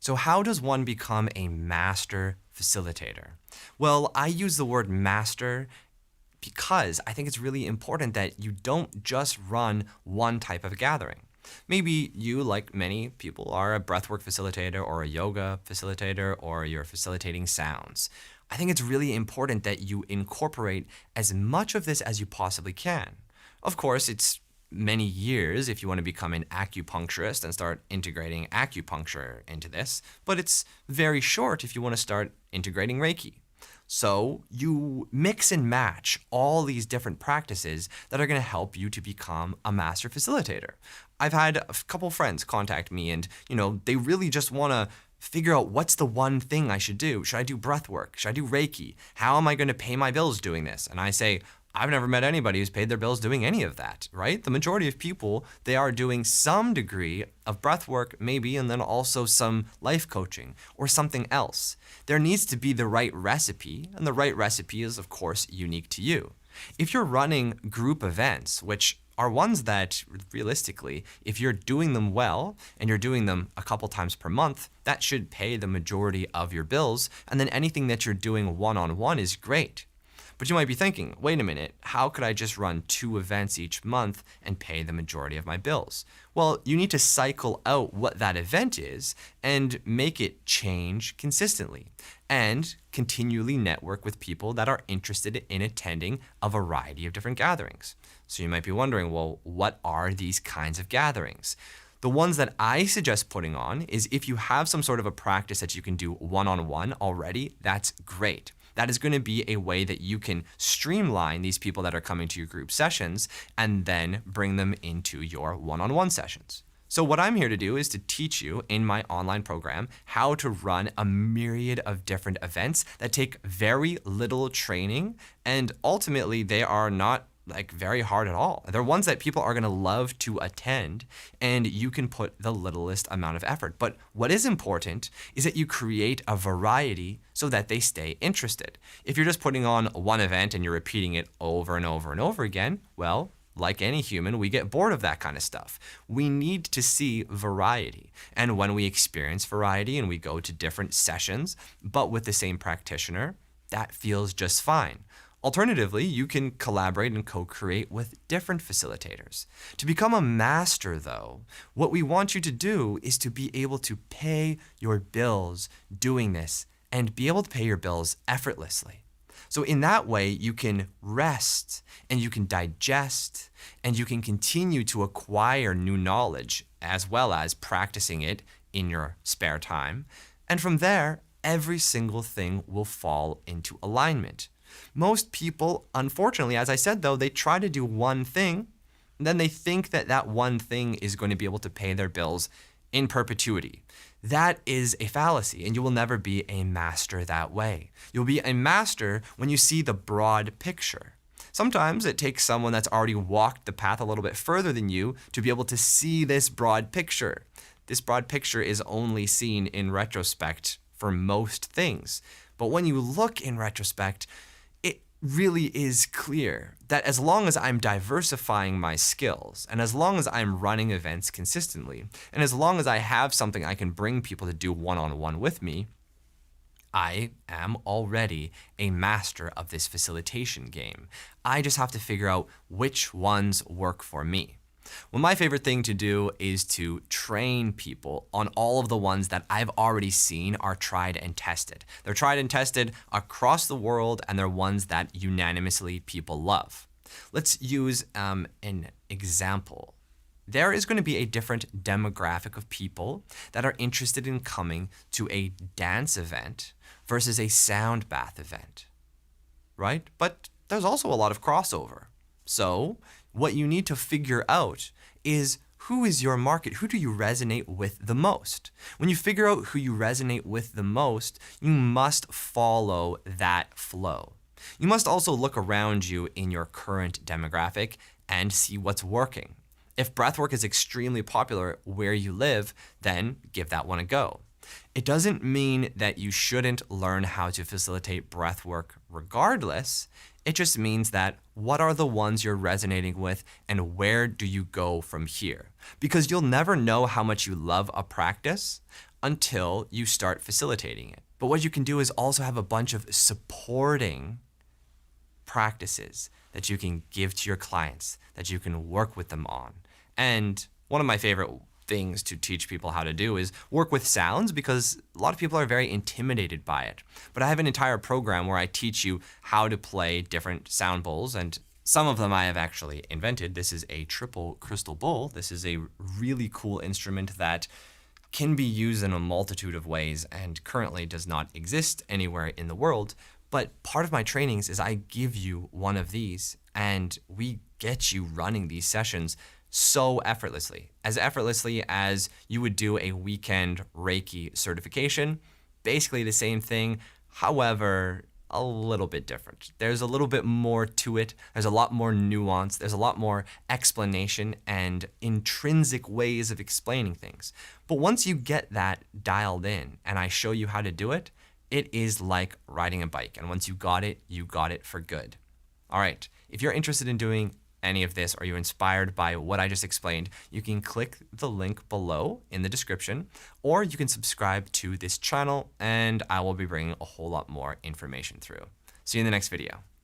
So how does one become a master facilitator? Well, I use the word master because I think it's really important that you don't just run one type of gathering. Maybe you, like many people, are a breathwork facilitator or a yoga facilitator, or you're facilitating sounds. I think it's really important that you incorporate as much of this as you possibly can. Of course, it's many years if you want to become an acupuncturist and start integrating acupuncture into this, but it's very short if you want to start integrating Reiki. So you mix and match all these different practices that are going to help you to become a master facilitator. I've had a couple friends contact me and, they really just want to figure out what's the one thing I should do. Should I do breath work? Should I do Reiki? How am I going to pay my bills doing this? And I say, I've never met anybody who's paid their bills doing any of that, right? The majority of people, they are doing some degree of breath work, maybe, and then also some life coaching or something else. There needs to be the right recipe, and the right recipe is, of course, unique to you. If you're running group events, which are ones that, realistically, if you're doing them well and you're doing them a couple times per month, that should pay the majority of your bills, and then anything that you're doing one-on-one is great. But you might be thinking, wait a minute, how could I just run 2 events each month and pay the majority of my bills? Well, you need to cycle out what that event is and make it change consistently, and continually network with people that are interested in attending a variety of different gatherings. So you might be wondering, well, what are these kinds of gatherings? The ones that I suggest putting on is if you have some sort of a practice that you can do one-on-one already, that's great. That is going to be a way that you can streamline these people that are coming to your group sessions and then bring them into your one-on-one sessions. So what I'm here to do is to teach you in my online program how to run a myriad of different events that take very little training, and ultimately they are not very hard at all. They're ones that people are going to love to attend, and you can put the littlest amount of effort. But what is important is that you create a variety so that they stay interested. If you're just putting on one event and you're repeating it over and over and over again, well, like any human, we get bored of that kind of stuff. We need to see variety. And when we experience variety and we go to different sessions, but with the same practitioner, that feels just fine. Alternatively, you can collaborate and co-create with different facilitators. To become a master, though, what we want you to do is to be able to pay your bills doing this and be able to pay your bills effortlessly. So in that way, you can rest and you can digest and you can continue to acquire new knowledge as well as practicing it in your spare time. And from there, every single thing will fall into alignment. Most people, unfortunately, as I said, though, they try to do one thing, and then they think that that one thing is going to be able to pay their bills in perpetuity. That is a fallacy, and you will never be a master that way. You'll be a master when you see the broad picture. Sometimes it takes someone that's already walked the path a little bit further than you to be able to see this broad picture. This broad picture is only seen in retrospect for most things. But when you look in retrospect, it really is clear that as long as I'm diversifying my skills, and as long as I'm running events consistently, and as long as I have something I can bring people to do one-on-one with me, I am already a master of this facilitation game. I just have to figure out which ones work for me. Well, my favorite thing to do is to train people on all of the ones that I've already seen are tried and tested. They're tried and tested across the world, and they're ones that unanimously people love. Let's use an example. There is going to be a different demographic of people that are interested in coming to a dance event versus a sound bath event, right? But there's also a lot of crossover. So what you need to figure out is who is your market? Who do you resonate with the most? When you figure out who you resonate with the most, you must follow that flow. You must also look around you in your current demographic and see what's working. If breathwork is extremely popular where you live, then give that one a go. It doesn't mean that you shouldn't learn how to facilitate breathwork regardless. It just means that what are the ones you're resonating with and where do you go from here? Because you'll never know how much you love a practice until you start facilitating it. But what you can do is also have a bunch of supporting practices that you can give to your clients, that you can work with them on. And one of my favorite things to teach people how to do is work with sounds, because a lot of people are very intimidated by it. But I have an entire program where I teach you how to play different sound bowls, and some of them I have actually invented. This is a triple crystal bowl. This is a really cool instrument that can be used in a multitude of ways and currently does not exist anywhere in the world. But part of my trainings is I give you one of these and we get you running these sessions so effortlessly as you would do a weekend Reiki certification. Basically the same thing, however, a little bit different. There's a little bit more to it. There's a lot more nuance. There's a lot more explanation and intrinsic ways of explaining things. But once you get that dialed in and I show you how to do it, it is like riding a bike. And once you got it for good. All right, if you're interested in doing any of this or you're inspired by what I just explained, you can click the link below in the description, or you can subscribe to this channel and I will be bringing a whole lot more information through. See you in the next video.